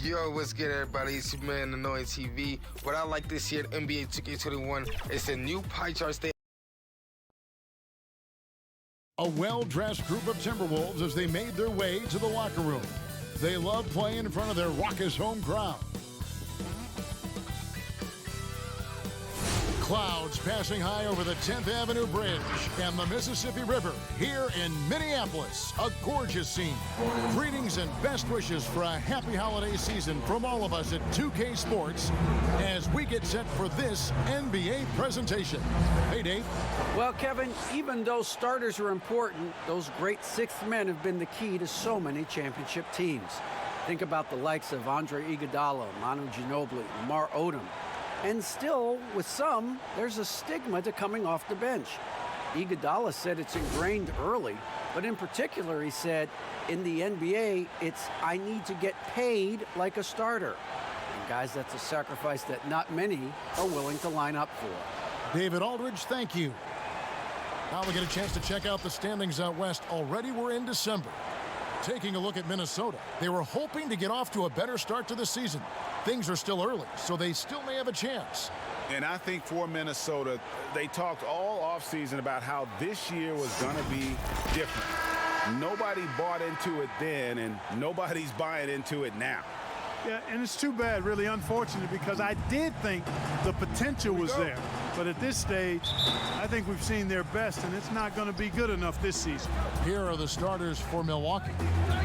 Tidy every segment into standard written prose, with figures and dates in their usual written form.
Yo, what's good, everybody? It's your man, Annoying TV. What I like this year at NBA 2K21 is the new pie chart state. A well-dressed group of Timberwolves as they made their way to the locker room. They love playing in front of their raucous home crowd. Clouds passing high over the 10th Avenue Bridge and the Mississippi River here in Minneapolis. A gorgeous scene. Greetings and best wishes for a happy holiday season from all of us at 2K Sports as we get set for this NBA presentation. Hey, Dave. Well, Kevin, even though starters are important, those great sixth men have been the key to so many championship teams. Think about the likes of Andre Iguodala, Manu Ginobili, Lamar Odom. And still, with some, there's a stigma to coming off the bench. Iguodala said it's ingrained early, but in particular, he said, in the NBA, it's I need to get paid like a starter. And guys, that's a sacrifice that not many are willing to line up for. David Aldridge, thank you. Now we get a chance to check out the standings out west. Already we're in December. Taking a look at Minnesota, they were hoping to get off to a better start to the season. Things are still early, so they still may have a chance. And I think for Minnesota, they talked all offseason about how this year was going to be different. Nobody bought into it then, and nobody's buying into it now. Yeah, and it's too bad, really unfortunate, because I did think the potential was there. But at this stage, I think we've seen their best, and it's not going to be good enough this season. Here are the starters for Milwaukee.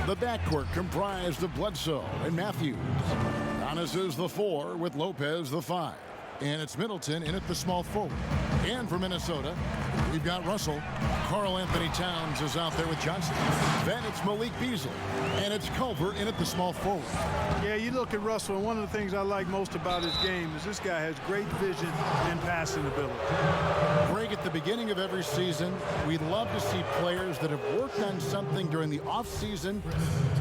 The backcourt comprised of Bledsoe and Matthews. Giannis is the 4 with Lopez the 5. And it's Middleton in at the small forward. And for Minnesota, we've got Russell. Karl Anthony Towns is out there with Johnson. Then it's Malik Beasley. And it's Culver in at the small forward. Yeah, you look at Russell, and one of the things I like most about his game is this guy has great vision and passing ability. Greg, at the beginning of every season, we love to see players that have worked on something during the offseason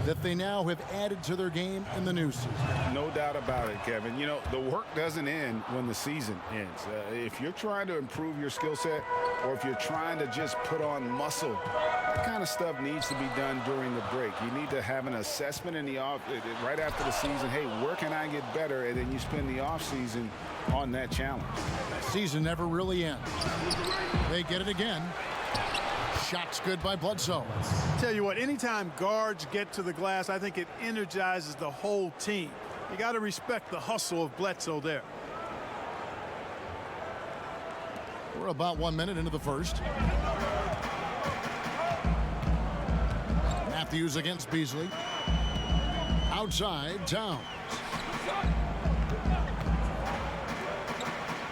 that they now have added to their game in the new season. No doubt about it, Kevin. You know, the work doesn't end when the season ends. If you're trying to improve your skill set, or if you're trying to just put on muscle, that kind of stuff needs to be done during the break. You need to have an assessment in the off right after the season. Hey, where can I get better? And then you spend the off season on that challenge. Season never really ends. They get it again. Shots good by Bledsoe. Tell you what, anytime guards get to the glass, I think it energizes the whole team. You got to respect the hustle of Bledsoe there. We're about 1 minute into the first. Matthews against Beasley. Outside, Towns.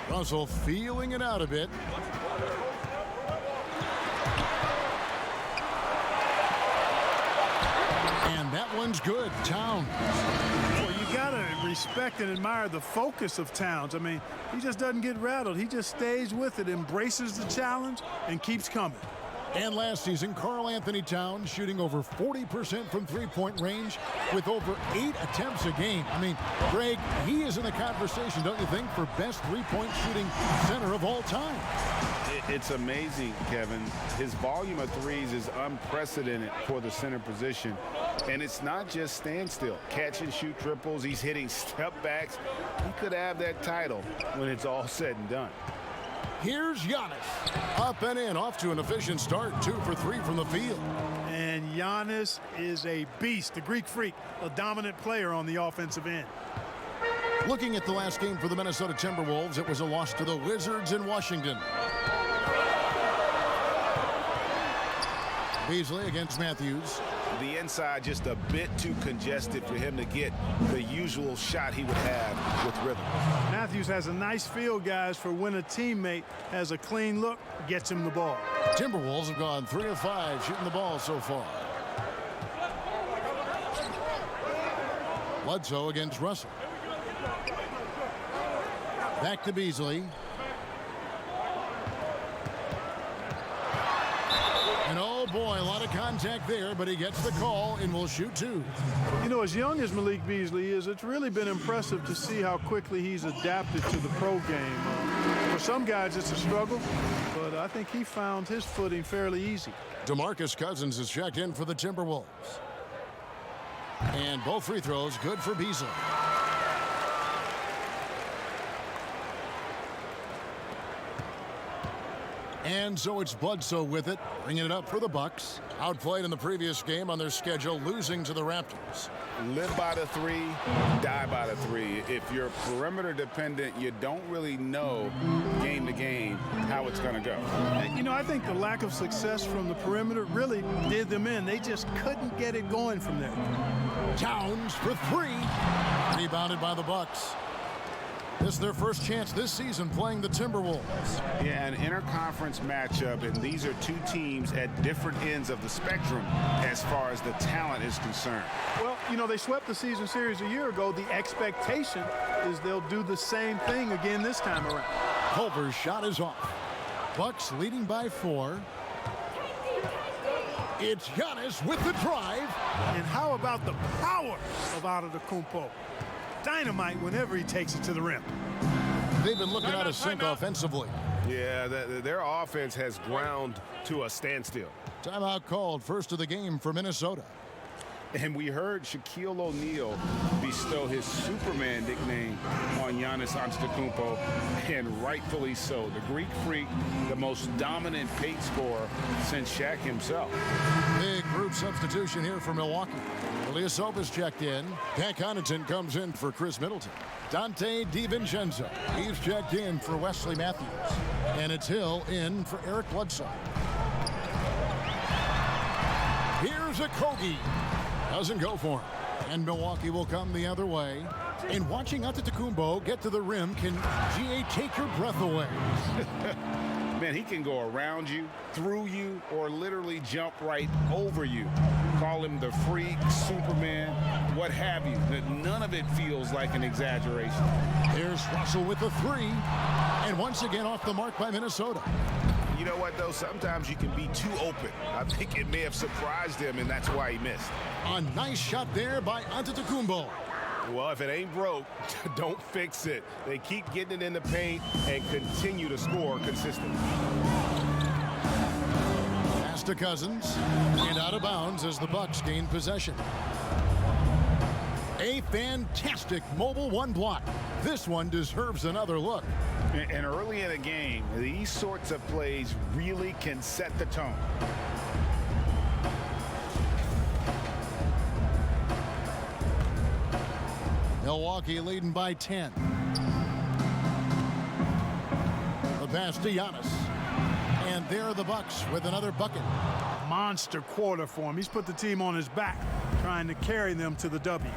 Russell feeling it out a bit. And that one's good. Towns. Well, you got to respect and admire the focus of Towns. I mean, he just doesn't get rattled. He just stays with it, embraces the challenge, and keeps coming. And last season, Karl Anthony Towns shooting over 40% from three-point range with over 8 attempts a game. I mean, Greg, he is in the conversation, don't you think, for best three-point shooting center of all time. It's amazing, Kevin. His volume of threes is unprecedented for the center position. And it's not just standstill. Catch and shoot triples. He's hitting step backs. He could have that title when it's all said and done. Here's Giannis. Up and in, off to an efficient start. 2 for 3 from the field. And Giannis is a beast, the Greek freak, a dominant player on the offensive end. Looking at the last game for the Minnesota Timberwolves, it was a loss to the Wizards in Washington. Beasley against Matthews. The inside just a bit too congested for him to get the usual shot he would have with rhythm. Matthews has a nice feel, guys, for when a teammate has a clean look, gets him the ball. Timberwolves have gone 3 of 5 shooting the ball so far. Bledsoe against Russell. Back to Beasley. And oh boy, a lot of contact there, but he gets the call and will shoot 2. You know, as young as Malik Beasley is, it's really been impressive to see how quickly he's adapted to the pro game. For some guys, it's a struggle, but I think he found his footing fairly easy. DeMarcus Cousins is checked in for the Timberwolves. And both free throws good for Beasley. And so it's Bledsoe with it, bringing it up for the Bucks. Outplayed in the previous game on their schedule, losing to the Raptors. Live by the three, die by the three. If you're perimeter dependent, you don't really know game to game how it's going to go. You know, I think the lack of success from the perimeter really did them in. They just couldn't get it going from there. Towns for three. Rebounded by the Bucks. This is their first chance this season playing the Timberwolves. Yeah, an interconference matchup, and these are two teams at different ends of the spectrum as far as the talent is concerned. Well, you know, they swept the season series a year ago. The expectation is they'll do the same thing again this time around. Culver's shot is off. Bucks leading by 4. It's Giannis with the drive. And how about the power of Antetokounmpo? Dynamite whenever he takes it to the rim. They've been looking out of sync offensively. Yeah, their offense has ground to a standstill. Timeout called, first of the game for Minnesota. And we heard Shaquille O'Neal bestow his Superman nickname on Giannis Antetokounmpo, and rightfully so. The Greek Freak, the most dominant paint scorer since Shaq himself. Big group substitution here for Milwaukee. Ilyasova's checked in. Pat Connaughton comes in for Chris Middleton. Dante DiVincenzo, he's checked in for Wesley Matthews. And it's Hill in for Eric Bledsoe. Here's a Kogi. Doesn't go for him. And Milwaukee will come the other way. And watching Antetokounmpo get to the rim can GA take your breath away. Man, he can go around you, through you, or literally jump right over you. Call him the freak, Superman, what have you. None of it feels like an exaggeration. Here's Russell with the 3. And once again off the mark by Minnesota. You know what, though? Sometimes you can be too open. I think it may have surprised him, and that's why he missed. A nice shot there by Antetokounmpo. Well, if it ain't broke, don't fix it. They keep getting it in the paint and continue to score consistently. Pass to Cousins, and out of bounds as the Bucks gain possession. A fantastic mobile 1 block. This one deserves another look. And early in a game, these sorts of plays really can set the tone. Milwaukee leading by 10. The pass to Giannis. And there are the Bucks with another bucket. Monster quarter for him. He's put the team on his back, trying to carry them to the W.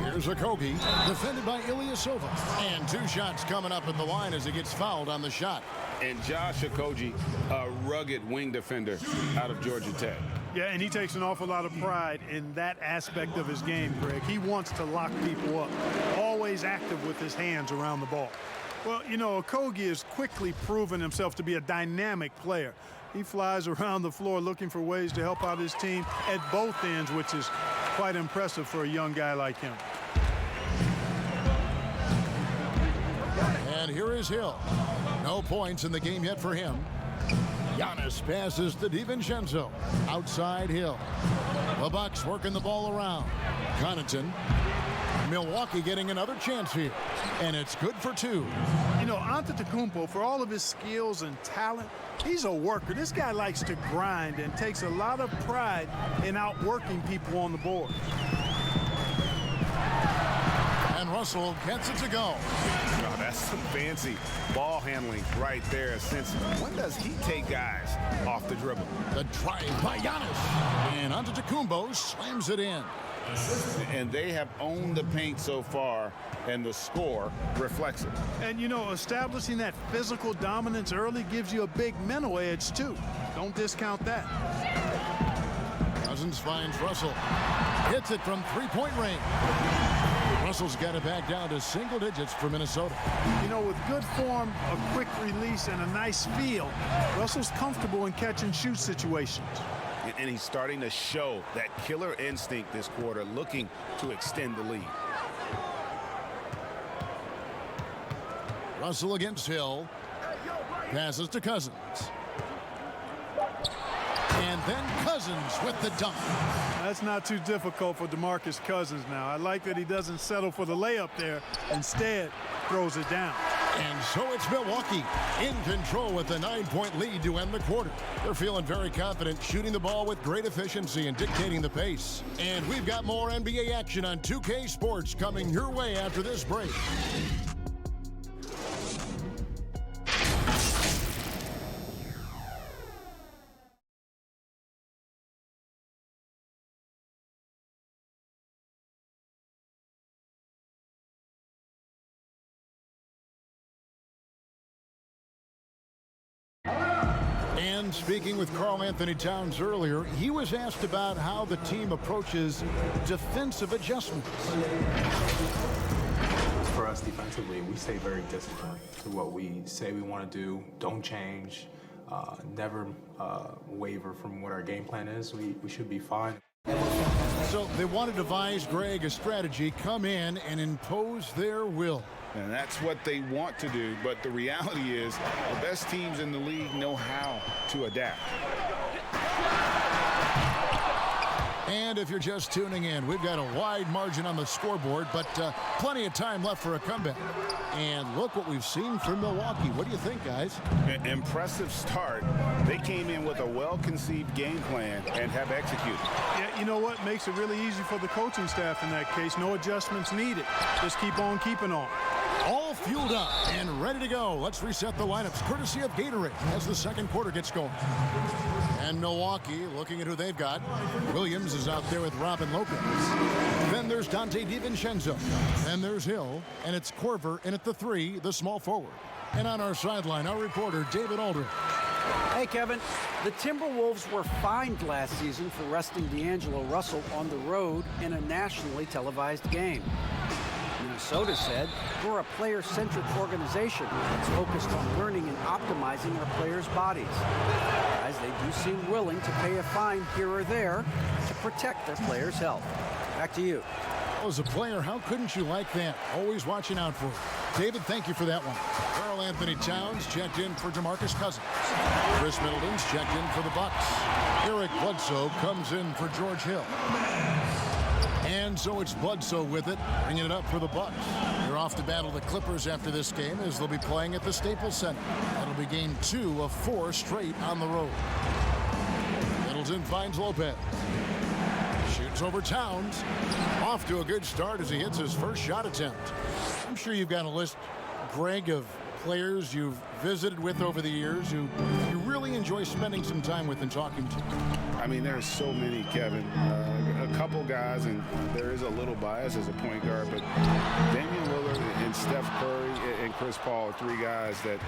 Here's a Kogi, defended by Ilyasova. And 2 shots coming up at the line as he gets fouled on the shot. And Josh Okogie, a rugged wing defender out of Georgia Tech. Yeah, and he takes an awful lot of pride in that aspect of his game, Greg. He wants to lock people up, always active with his hands around the ball. Well, you know, Okogie has quickly proven himself to be a dynamic player. He flies around the floor looking for ways to help out his team at both ends, which is quite impressive for a young guy like him. And here is Hill. No points in the game yet for him. Giannis passes to DiVincenzo. Outside Hill. The Bucks working the ball around. Connaughton. Milwaukee getting another chance here. And it's good for 2. You know, Antetokounmpo, for all of his skills and talent, he's a worker. This guy likes to grind and takes a lot of pride in outworking people on the board. And Russell gets it to go. Oh, that's some fancy ball handling right there. Since when does he take guys off the dribble? The drive by Giannis. And Antetokounmpo slams it in. And they have owned the paint so far, and the score reflects it. And, you know, establishing that physical dominance early gives you a big mental edge, too. Don't discount that. Cousins finds Russell. Hits it from 3-point range. Russell's got it back down to single digits for Minnesota. You know, with good form, a quick release, and a nice feel, Russell's comfortable in catch-and-shoot situations. And he's starting to show that killer instinct this quarter, looking to extend the lead. Russell against Hill. Passes to Cousins. And then Cousins with the dunk. That's not too difficult for DeMarcus Cousins now. I like that he doesn't settle for the layup there. Instead, throws it down. And so it's Milwaukee in control with a 9-point lead to end the quarter. They're feeling very confident, shooting the ball with great efficiency and dictating the pace. And we've got more NBA action on 2K Sports coming your way after this break. And speaking with Karl Anthony Towns earlier, he was asked about how the team approaches defensive adjustments. For us defensively, we stay very disciplined to what we say we want to do, don't change, never waver from what our game plan is. We should be fine. So they want to devise, Greg, a strategy, come in and impose their will. And that's what they want to do, but the reality is the best teams in the league know how to adapt. And if you're just tuning in, we've got a wide margin on the scoreboard, but plenty of time left for a comeback. And look what we've seen from Milwaukee. What do you think, guys? Impressive start. They came in with a well-conceived game plan and have executed. Yeah, you know what? Makes it really easy for the coaching staff in that case. No adjustments needed. Just keep on keeping on. All fueled up and ready to go. Let's reset the lineups, courtesy of Gatorade, as the second quarter gets going. And Milwaukee, looking at who they've got. Williams is out there with Robin Lopez. Then there's Dante DiVincenzo. Then there's Hill. And it's Korver in at the 3, the small forward. And on our sideline, our reporter, David Aldridge. Hey, Kevin. The Timberwolves were fined last season for resting D'Angelo Russell on the road in a nationally televised game. Minnesota said, we're a player-centric organization that's focused on learning and optimizing our players' bodies. Guys, they do seem willing to pay a fine here or there to protect their players' health. Back to you. As a player, how couldn't you like that? Always watching out for it. David, thank you for that one. Karl Anthony Towns checked in for DeMarcus Cousins. Chris Middleton's checked in for the Bucks. Eric Bledsoe comes in for George Hill. And so it's Bledsoe with it, bringing it up for the Bucks. They're off to battle the Clippers after this game as they'll be playing at the Staples Center. That'll be game 2 of 4 straight on the road. Middleton finds Lopez. Shoots over Towns. Off to a good start as he hits his first shot attempt. I'm sure you've got a list, Greg, of players you've visited with over the years who you really enjoy spending some time with and talking to. I mean, there's so many, Kevin. A couple guys, and there is a little bias as a point guard, but Damian Lillard and Steph Curry and Chris Paul are 3 guys that,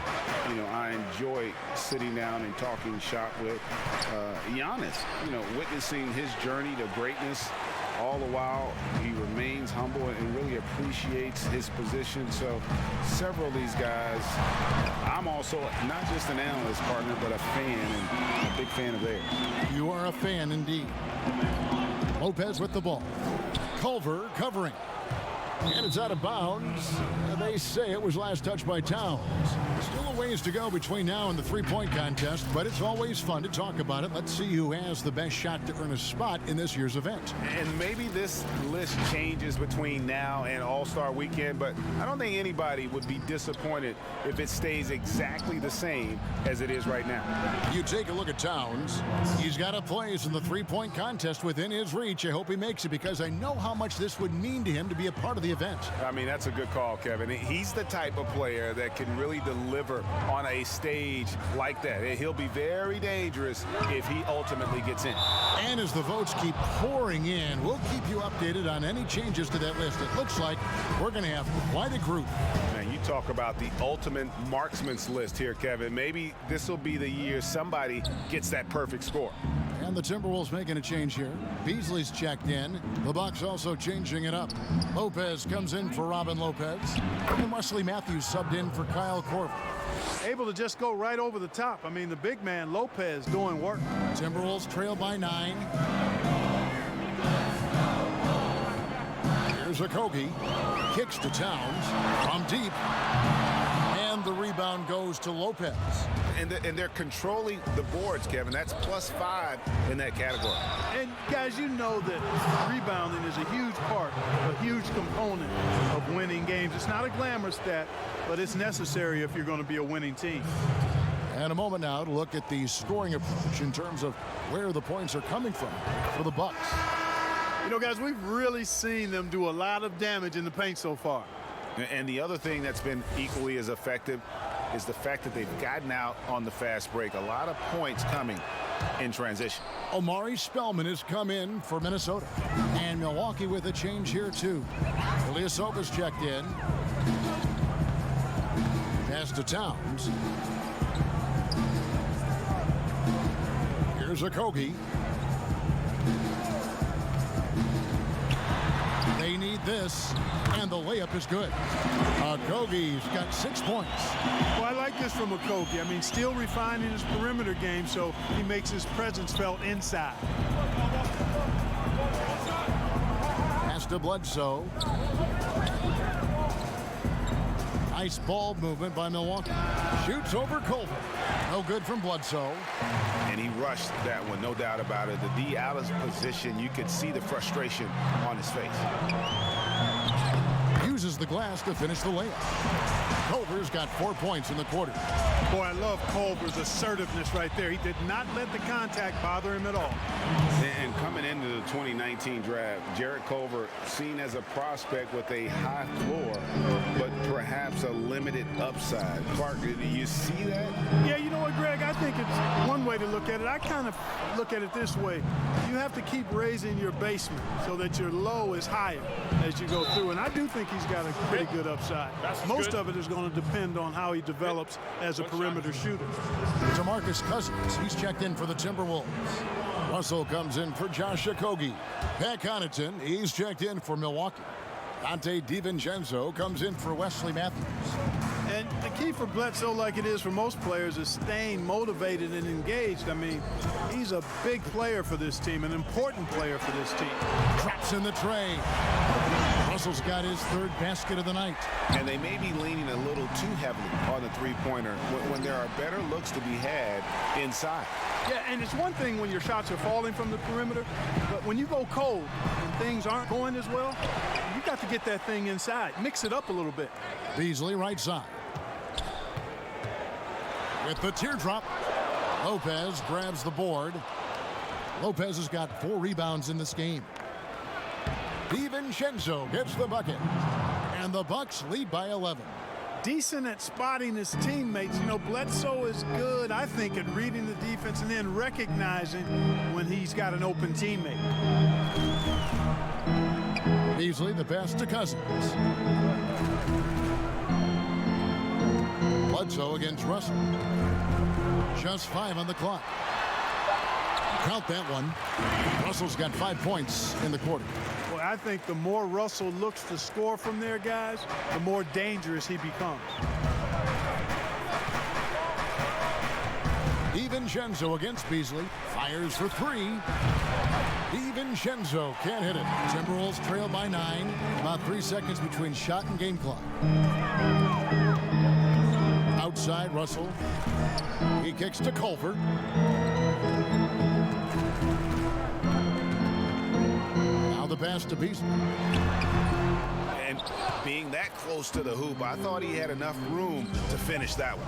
I enjoy sitting down and talking shop with. Giannis, witnessing his journey to greatness. All the while, he remains humble and really appreciates his position. So several of these guys, I'm also not just an analyst partner, but a fan and a big fan of theirs. You are a fan indeed. Lopez with the ball. Culver covering. And it's out of bounds. They say it was last touched by Towns. Still a ways to go between now and the three-point contest, but it's always fun to talk about it. Let's see who has the best shot to earn a spot in this year's event. And maybe this list changes between now and All-Star Weekend, but I don't think anybody would be disappointed if it stays exactly the same as it is right now. You take a look at Towns. He's got a place in the three-point contest within his reach. I hope he makes it because I know how much this would mean to him to be a part of the event. I mean, that's a good call, Kevin. He's the type of player that can really deliver on a stage like that. He'll be very dangerous if he ultimately gets in. And as the votes keep pouring in, we'll keep you updated on any changes to that list. It looks like we're going to have quite a group. Man, you talk about the ultimate marksman's list here, Kevin. Maybe this will be the year somebody gets that perfect score. And the Timberwolves making a change here. Beasley's checked in. The Bucks also changing it up. Lopez comes in for Robin Lopez. And Wesley Matthews subbed in for Kyle Korver. Able to just go right over the top. I mean, the big man, Lopez, doing work. Timberwolves trail by 9. Here's Okogie. Kicks to Towns from deep. And the rebound goes to Lopez. And they're controlling the boards, Kevin. That's +5 in that category. And guys, you know that rebounding is a huge part, a huge component of winning games. It's not a glamour stat, but it's necessary if you're going to be a winning team. And a moment now to look at the scoring approach in terms of where the points are coming from for the Bucks. You know, guys, we've really seen them do a lot of damage in the paint so far. And the other thing that's been equally as effective is the fact that they've gotten out on the fast break. A lot of points coming in transition. Omari Spellman has come in for Minnesota. And Milwaukee with a change here, too. Ilyasova's checked in. Pass to Towns. Here's Okogie. They need this, and the layup is good. Okogie's got 6 points. Well, I like this from Okogie. I mean, still refining his perimeter game, so he makes his presence felt inside. Pass to Bledsoe. Nice ball movement by Milwaukee. Shoots over Culver. No good from Bledsoe. And he rushed that one, no doubt about it. The D out of position, you could see the frustration on his face. Uses the glass to finish the layup. Culver's got 4 points in the quarter. Boy, I love Culver's assertiveness right there. He did not let the contact bother him at all. And coming into the 2019 draft, Jarrett Culver seen as a prospect with a high floor, but perhaps a limited upside. Clark, do you see that? Yeah, you know what, Greg? I think it's one way to look at it. I kind of look at it this way. You have to keep raising your basement so that your low is higher as you go through. And I do think he's got a pretty good upside. Most of it is going to depend on how he develops as a perimeter shooter. DeMarcus Cousins, he's checked in for the Timberwolves. Russell comes in for Josh Okogie. Pat Connaughton, he's checked in for Milwaukee. Dante DiVincenzo comes in for Wesley Matthews. And the key for Bledsoe, like it is for most players, is staying motivated and engaged. I mean, he's a big player for this team, an important player for this team. Drops in the tray. Russell's got his 3rd basket of the night. And they may be leaning a little too heavily on the three-pointer when there are better looks to be had inside. Yeah, and it's one thing when your shots are falling from the perimeter, but when you go cold and things aren't going as well, you got to get that thing inside. Mix it up a little bit. Beasley right side. With the teardrop, Lopez grabs the board. Lopez has got 4 rebounds in this game. DiVincenzo gets the bucket. And the Bucks lead by 11. Decent at spotting his teammates. You know, Bledsoe is good, I think, at reading the defense and then recognizing when he's got an open teammate. Beasley, the pass to Cousins. Bledsoe against Russell. Just 5 on the clock. Count that one. Russell's got 5 points in the quarter. Well, I think the more Russell looks to score from there, guys, the more dangerous he becomes. DiVincenzo against Beasley. Fires for 3. DiVincenzo can't hit it. Timberwolves trail by 9. About 3 seconds between shot and game clock. Outside, Russell. He kicks to Culver. Now the pass to Beasley. And being that close to the hoop, I thought he had enough room to finish that one.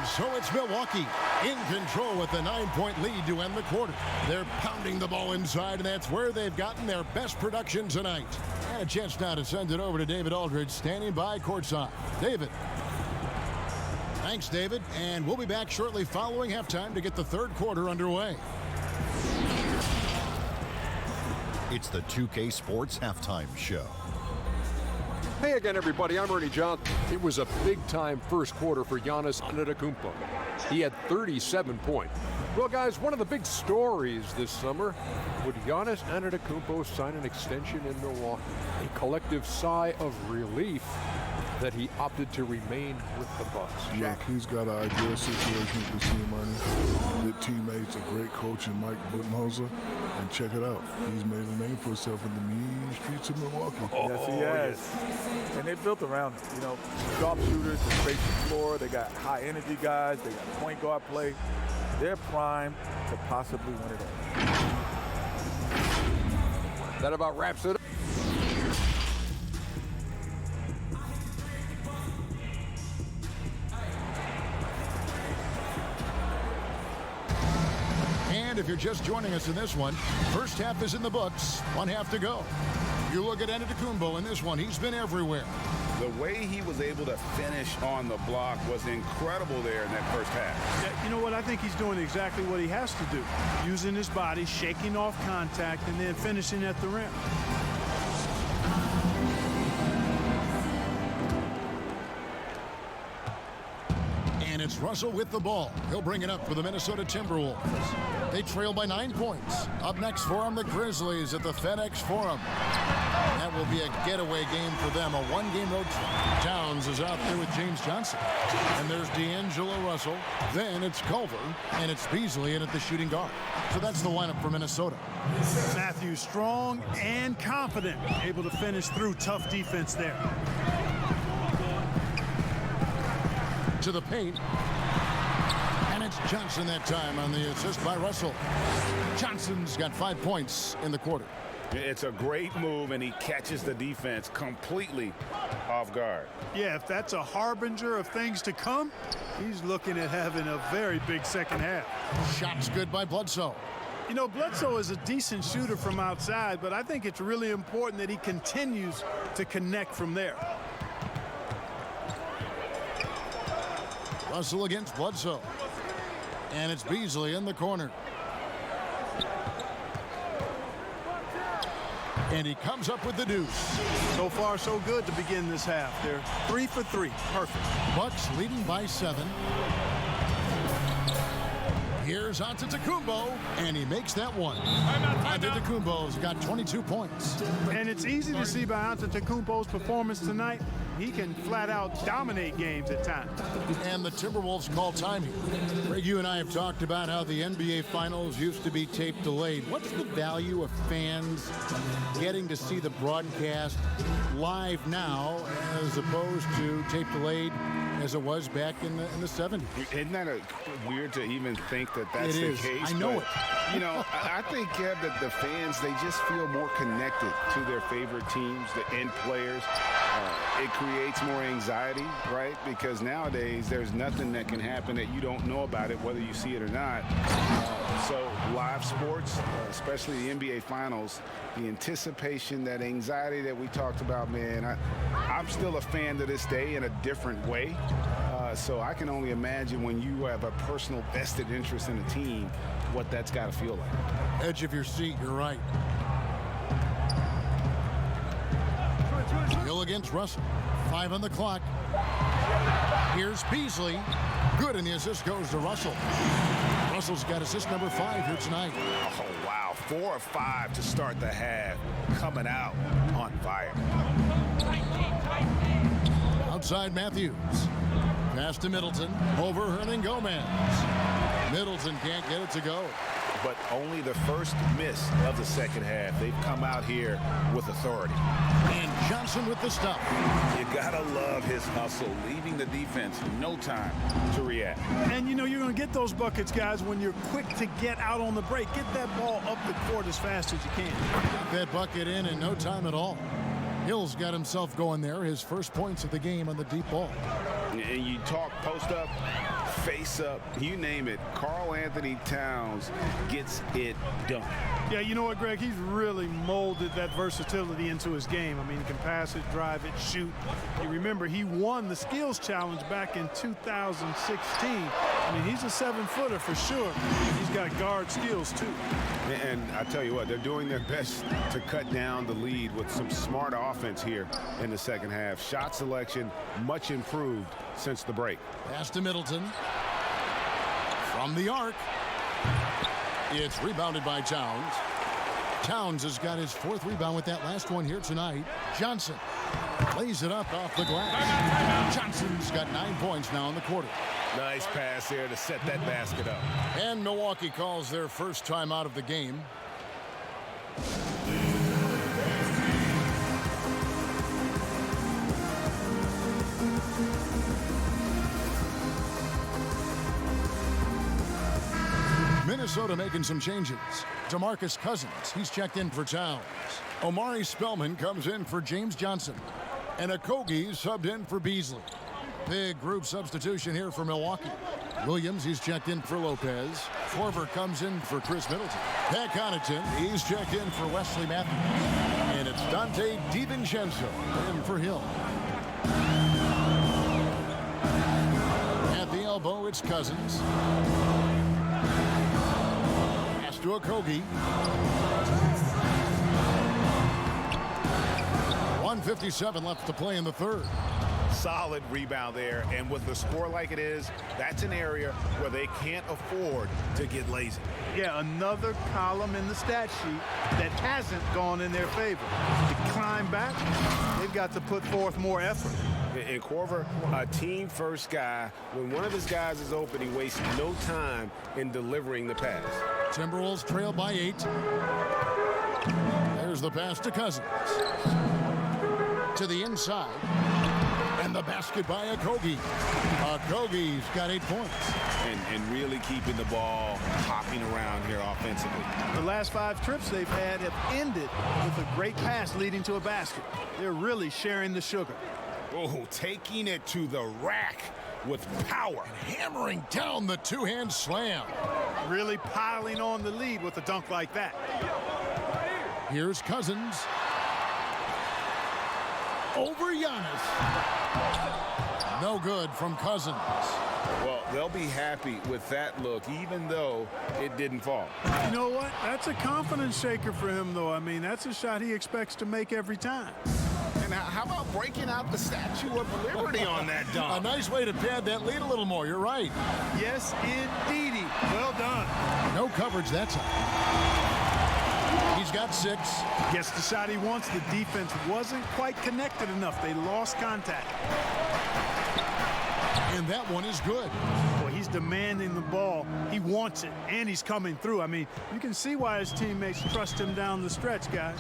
So it's Milwaukee in control with a 9-point lead to end the quarter. They're pounding the ball inside, and that's where they've gotten their best production tonight. And a chance now to send it over to David Aldridge, standing by courtside. David. Thanks, David. And we'll be back shortly following halftime to get the 3rd quarter underway. It's the 2K Sports Halftime Show. Hey again, everybody. I'm Ernie Johnson. It was a big-time first quarter for Giannis Antetokounmpo. He had 37 points. Well, guys, one of the big stories this summer, would Giannis Antetokounmpo sign an extension in Milwaukee? A collective sigh of relief that he opted to remain with the Bucks. Look, he's got an ideal situation with this team, Ernie. Good teammates, a great coach in Mike Budenholzer. And check it out. He's made a name for himself in the mean streets of Milwaukee. Yes, he has. And they built around him. You know, sharpshooters, they space the floor. They got high-energy guys. They got point guard play. They're primed to possibly win it all. That about wraps it up. And if you're just joining us in this one, first half is in the books. 1 half to go. You look at Antetokounmpo in this one. He's been everywhere. The way he was able to finish on the block was incredible there in that first half. Yeah, you know what? I think he's doing exactly what he has to do. Using his body, shaking off contact, and then finishing at the rim. And it's Russell with the ball. He'll bring it up for the Minnesota Timberwolves. They trail by 9 points. Up next for them, the Grizzlies at the FedEx Forum. That will be a getaway game for them, a one-game road trip. Towns is out there with James Johnson. And there's D'Angelo Russell. Then it's Culver, and it's Beasley in at the shooting guard. So that's the lineup for Minnesota. Matthews strong and confident, able to finish through tough defense there. To the paint. And it's Johnson that time on the assist by Russell. Johnson's got 5 points in the quarter. It's a great move, and he catches the defense completely off guard. Yeah, if that's a harbinger of things to come, he's looking at having a very big second half. Shots good by Bledsoe. You know, Bledsoe is a decent shooter from outside, but I think it's really important that he continues to connect from there. Russell against Bledsoe. And it's Beasley in the corner. And he comes up with the deuce. So far, so good to begin this half. They're 3 for 3. Perfect. Bucks leading by 7. Here's Antetokounmpo, and he makes that one. Antetokounmpo's got 22 points. And it's easy to see by Antetokounmpo's performance tonight, he can flat out dominate games at times. And the Timberwolves call time here. Greg, you and I have talked about how the NBA Finals used to be tape delayed. What's the value of fans getting to see the broadcast live now as opposed to tape delayed as it was back in the 70s? Isn't that weird to even think that that's the case? I know it. You know, I think, Kev, that the fans, they just feel more connected to their favorite teams, the end players. It creates more anxiety, right? Because nowadays there's nothing that can happen that you don't know about it, whether you see it or not. So live sports, especially the NBA Finals, the anticipation, that anxiety that we talked about, man, I'm still a fan to this day in a different way. So I can only imagine when you have a personal vested interest in a team, what that's got to feel like. Edge of your seat, you're right. Hill against Russell. 5 on the clock. Here's Beasley. Good, and the assist goes to Russell. Russell's got assist number 5 here tonight. Oh, wow. 4 of 5 to start the half. Coming out on fire. Outside Matthews. Pass to Middleton. Over Hernangomez. Middleton can't get it to go. But only the first miss of the second half. They've come out here with authority. And Johnson with the stop. You gotta love his hustle, leaving the defense no time to react. And you know you're going to get those buckets, guys, when you're quick to get out on the break. Get that ball up the court as fast as you can. Got that bucket in no time at all. Hill's got himself going there. His first points of the game on the deep ball. And you talk post up, face up, you name it. Karl Anthony Towns gets it done. Yeah, you know what, Greg? He's really molded that versatility into his game. I mean, he can pass it, drive it, shoot. You remember, he won the skills challenge back in 2016. I mean, he's a 7-footer for sure. He's got guard skills, too. And I tell you what, they're doing their best to cut down the lead with some smart offense here in the second half. Shot selection much improved since the break. Pass to Middleton. From the arc. It's rebounded by Towns. Towns has got his 4th rebound with that last one here tonight. Johnson lays it up off the glass. Johnson's got 9 points now in the quarter. Nice pass there to set that basket up. And Milwaukee calls their first time out of the game. Minnesota making some changes. DeMarcus Cousins, he's checked in for Towns. Omari Spellman comes in for James Johnson. And Okogie subbed in for Beasley. Big group substitution here for Milwaukee. Williams, he's checked in for Lopez. Korver comes in for Chris Middleton. Pat Connaughton, he's checked in for Wesley Matthews. And it's Dante DiVincenzo in for Hill. At the elbow, it's Cousins. Pass to Okogie. 1:57 left to play in the third. Solid rebound there, and with the score like it is, that's an area where they can't afford to get lazy. Yeah, another column in the stat sheet that hasn't gone in their favor. To climb back, they've got to put forth more effort. And Korver, a team-first guy, when one of his guys is open, he wastes no time in delivering the pass. Timberwolves trail by 8. There's the pass to Cousins. To the inside. And the basket by Okogie. Okogie's got 8 points. And really keeping the ball hopping around here offensively. The last 5 trips they've had have ended with a great pass leading to a basket. They're really sharing the sugar. Oh, taking it to the rack with power. And hammering down the two-hand slam. Really piling on the lead with a dunk like that. Here's Cousins. Over Giannis. No good from Cousins. Well, they'll be happy with that look, even though it didn't fall. You know what? That's a confidence shaker for him, though. I mean, that's a shot he expects to make every time. And how about breaking out the Statue of Liberty on that dunk? A nice way to pad that lead a little more. You're right. Yes, indeedy. Well done. No coverage that time. He's got 6. Gets the shot he wants. The defense wasn't quite connected enough. They lost contact. And that one is good. Well, he's demanding the ball. He wants it, and he's coming through. I mean, you can see why his teammates trust him down the stretch, guys.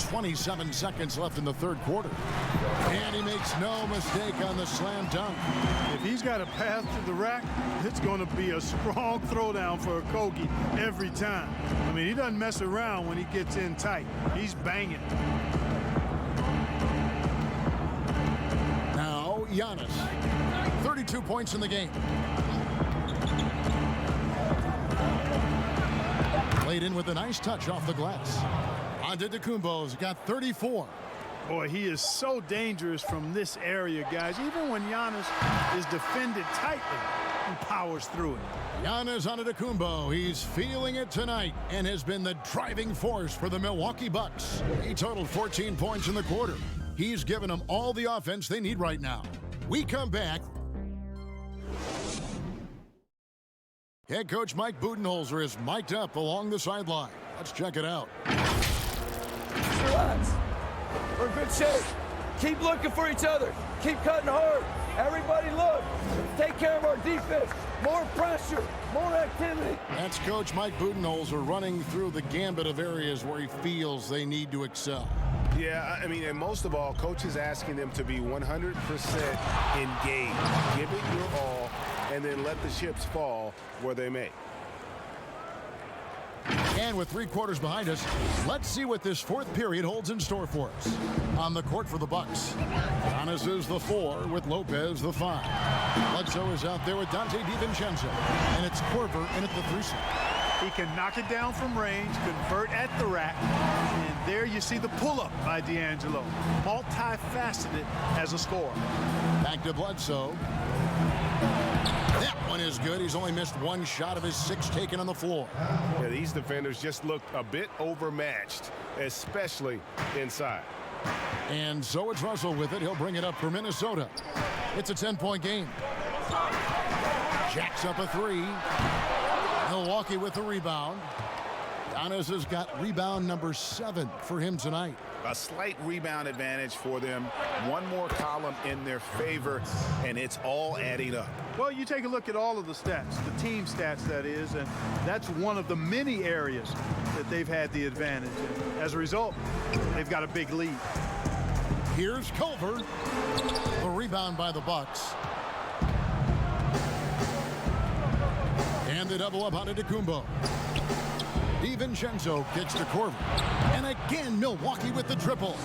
27 seconds left in the third quarter. And he makes no mistake on the slam dunk. If he's got a path to the rack, it's going to be a strong throwdown for Okogie every time. I mean, he doesn't mess around when he gets in tight. He's banging. Now, Giannis. 32 points in the game. Played in with a nice touch off the glass. Antetokounmpo's got 34. Boy, he is so dangerous from this area, guys. Even when Giannis is defended tightly, he powers through it. Giannis Antetokounmpo, he's feeling it tonight and has been the driving force for the Milwaukee Bucks. He totaled 14 points in the quarter. He's given them all the offense they need right now. We come back. Head coach Mike Budenholzer is mic'd up along the sideline. Let's check it out. Relax. We're in good shape. Keep looking for each other. Keep cutting hard. Everybody look. Take care of our defense. More pressure. More activity. That's Coach Mike Budenholzer running through the gambit of areas where he feels they need to excel. Yeah, I mean, and most of all, coach is asking them to be 100% engaged. Give it your all, and then let the chips fall where they may. And with 3 quarters behind us, let's see what this fourth period holds in store for us. On the court for the Bucks, Giannis is the 4 with Lopez the 5. Bledsoe is out there with Dante DiVincenzo, and it's Korver in at the 3 slot. He can knock it down from range, convert at the rack, and there you see the pull-up by D'Angelo. Multifaceted as a scorer. Back to Bledsoe. That one is good. He's only missed 1 shot of his 6 taken on the floor. Yeah, these defenders just look a bit overmatched, especially inside. And so it's Russell with it. He'll bring it up for Minnesota. It's a 10-point game. Jacks up a 3. Milwaukee with the rebound. Giannis has got rebound number 7 for him tonight. a slight rebound advantage for them. One more column in their favor, and it's all adding up. Well, you take a look at all of the stats, the team stats, that is, and that's one of the many areas that they've had the advantage. And as a result, they've got a big lead. Here's Culver. The rebound by the Bucks. And the double up on Antetokounmpo. DiVincenzo kicks to Corver. And again, Milwaukee with the triple.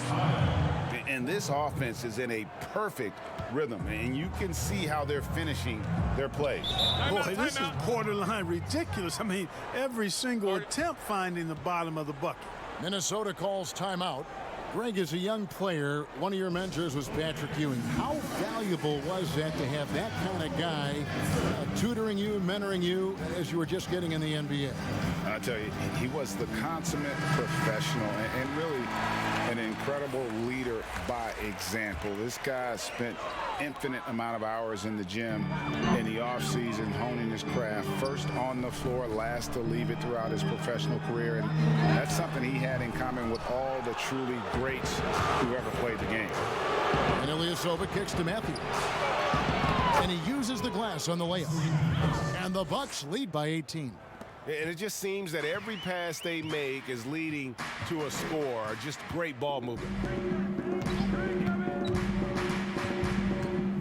And this offense is in a perfect rhythm, and you can see how they're finishing their plays. Boy, this is borderline ridiculous. I mean, every single attempt finding the bottom of the bucket. Minnesota calls timeout. Greg, as a young player, one of your mentors was Patrick Ewing. How valuable was that to have that kind of guy tutoring you, mentoring you as you were just getting in the NBA? I tell you, he was the consummate professional and really an incredible leader by example. This guy spent infinite amount of hours in the gym in the offseason honing his craft, first on the floor, last to leave it throughout his professional career. And that's something he had in common with all the truly greats who ever played the game. And Ilyasova kicks to Matthews. And he uses the glass on the layup. And the Bucks lead by 18. And it just seems that every pass they make is leading to a score. Just great ball movement.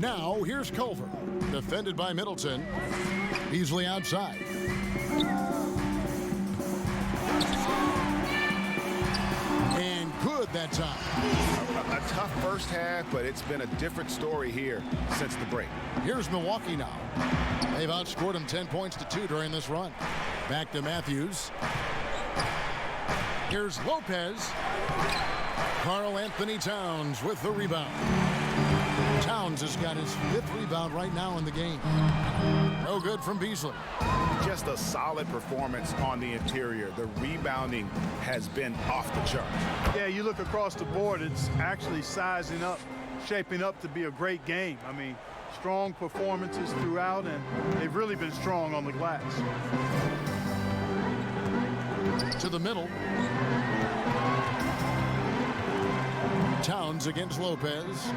Now, here's Culver. Defended by Middleton. Easily outside. And good that time. A tough first half, but it's been a different story here since the break. Here's Milwaukee now. They've outscored them 10 points to 2 during this run. Back to Matthews. Here's Lopez. Karl Anthony Towns with the rebound. Towns has got his 5th rebound right now in the game. No good from Beasley. Just a solid performance on the interior. The rebounding has been off the chart. Yeah, you look across the board, it's actually sizing up, shaping up to be a great game. I mean, strong performances throughout, and they've really been strong on the glass. To the middle. Towns against Lopez.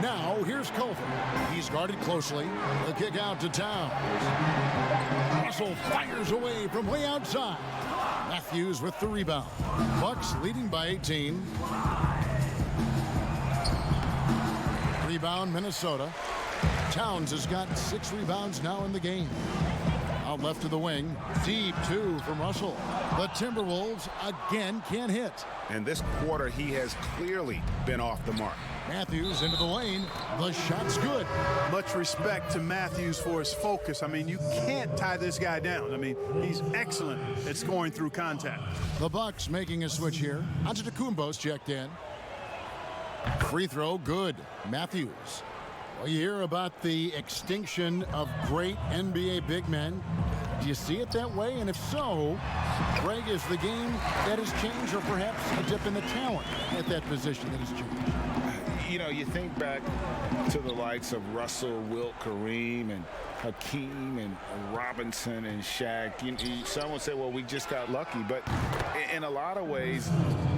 Now, here's Culver. He's guarded closely. The kick out to Towns. Russell fires away from way outside. Matthews with the rebound. Bucks leading by 18. Rebound, Minnesota. Towns has got 6 rebounds now in the game. Out left to the wing. Deep 2 from Russell. The Timberwolves again can't hit. And this quarter, he has clearly been off the mark. Matthews into the lane. The shot's good. Much respect to Matthews for his focus. I mean, you can't tie this guy down. I mean, he's excellent at scoring through contact. The Bucks making a switch here. Antetokounmpo's checked in. Free throw, good. Matthews. Well, you hear about the extinction of great NBA big men. Do you see it that way? And if so, Greg, is the game that has changed, or perhaps a dip in the talent at that position that has changed? You know, you think back to the likes of Russell, Wilt, Kareem, and Hakeem, and Robinson, and Shaq. Some would say, well, we just got lucky. But in a lot of ways,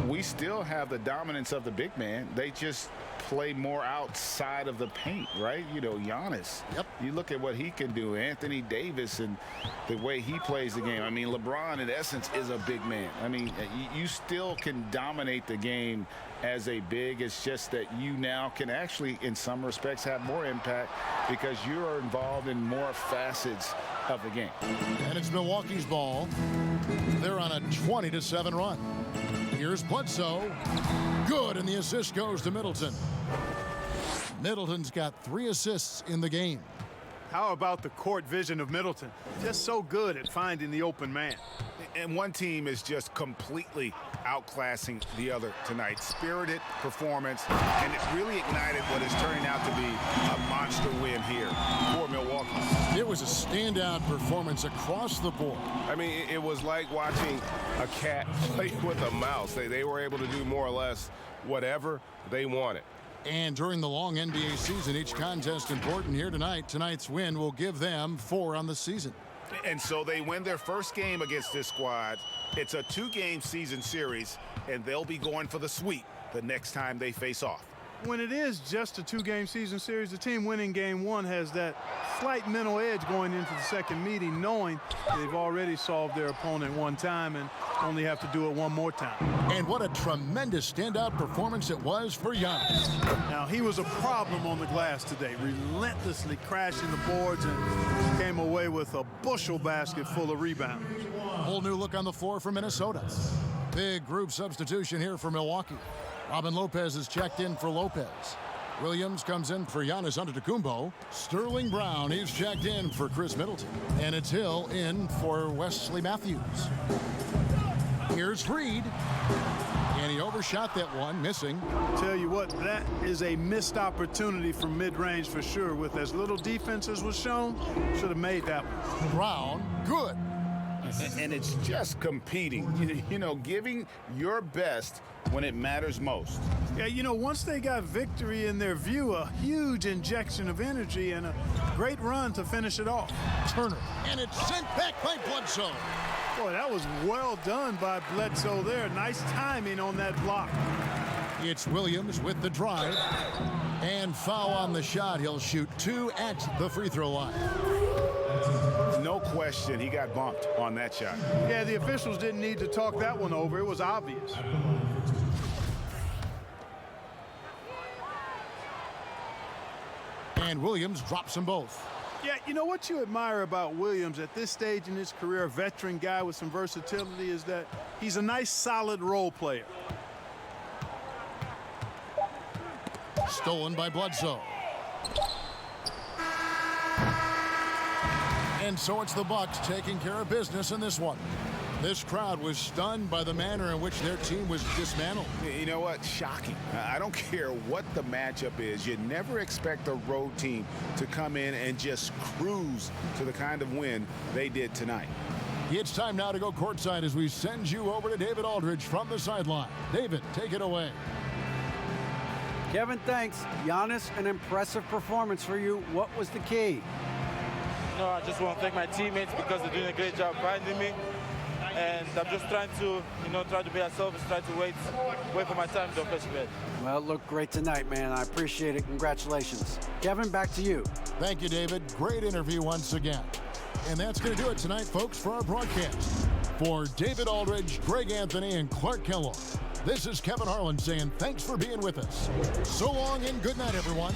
we still have the dominance of the big man. They just play more outside of the paint, right? You know, Giannis. Yep. You look at what he can do. Anthony Davis and the way he plays the game. I mean, LeBron, in essence, is a big man. I mean, you still can dominate the game as a big. It's just that you now can actually, in some respects, have more impact because you are involved in more facets of the game. And it's Milwaukee's ball. They're on a 20-7 run. Here's Bledsoe. Good, and the assist goes to Middleton. Middleton's got 3 assists in the game. How about the court vision of Middleton? Just so good at finding the open man. And one team is just completely outclassing the other tonight. Spirited performance, and it really ignited what is turning out to be a monster win here for Milwaukee. It was a standout performance across the board. I mean, it was like watching a cat play with a mouse. They were able to do more or less whatever they wanted. And during the long NBA season, each contest important here tonight. Tonight's win will give them 4 on the season. And so they win their first game against this squad It's a 2-game season series, and they'll be going for the sweep the next time they face off. When it is just a 2-game season series, the team winning game 1 has that slight mental edge going into the second meeting, knowing they've already solved their opponent one time and only have to do it one more time. And what a tremendous standout performance it was for Giannis. Now, he was a problem on the glass today, relentlessly crashing the boards and came away with a bushel basket full of rebounds. Whole new look on the floor for Minnesota. Big group substitution here for Milwaukee. Robin Lopez is checked in for Lopez. Williams comes in for Giannis Antetokounmpo. Sterling Brown is checked in for Chris Middleton. And it's Hill in for Wesley Matthews. Here's Reed. And he overshot that one, missing. Tell you what, that is a missed opportunity from mid-range for sure. With as little defense as was shown, should have made that one. Brown, good. And it's just competing, you know, giving your best when it matters most. Yeah, you know, once they got victory in their view, a huge injection of energy and a great run to finish it off. Turner, and it's sent back by Bledsoe. Boy, that was well done by Bledsoe there. Nice timing on that block. It's Williams with the drive. And foul on the shot. He'll shoot 2 at the free throw line. No question, he got bumped on that shot. Yeah, the officials didn't need to talk that one over. It was obvious. And Williams drops them both. Yeah, you know what you admire about Williams at this stage in his career, a veteran guy with some versatility, is that he's a nice, solid role player. Stolen by Bledsoe. And so it's the Bucks taking care of business in this one. This crowd was stunned by the manner in which their team was dismantled. You know what? Shocking. I don't care what the matchup is. You never expect a road team to come in and just cruise to the kind of win they did tonight. It's time now to go courtside as we send you over to David Aldridge from the sideline. David, take it away. Kevin, thanks. Giannis, an impressive performance for you. What was the key? No, I just want to thank my teammates because they're doing a great job finding me. And I'm just trying to, try to be myself and try to wait for my time to offensive bed. Well, it looked great tonight, man. I appreciate it. Congratulations. Kevin, back to you. Thank you, David. Great interview once again. And that's going to do it tonight, folks, for our broadcast. For David Aldridge, Greg Anthony, and Clark Kellogg, this is Kevin Harlan saying thanks for being with us. So long and good night, everyone.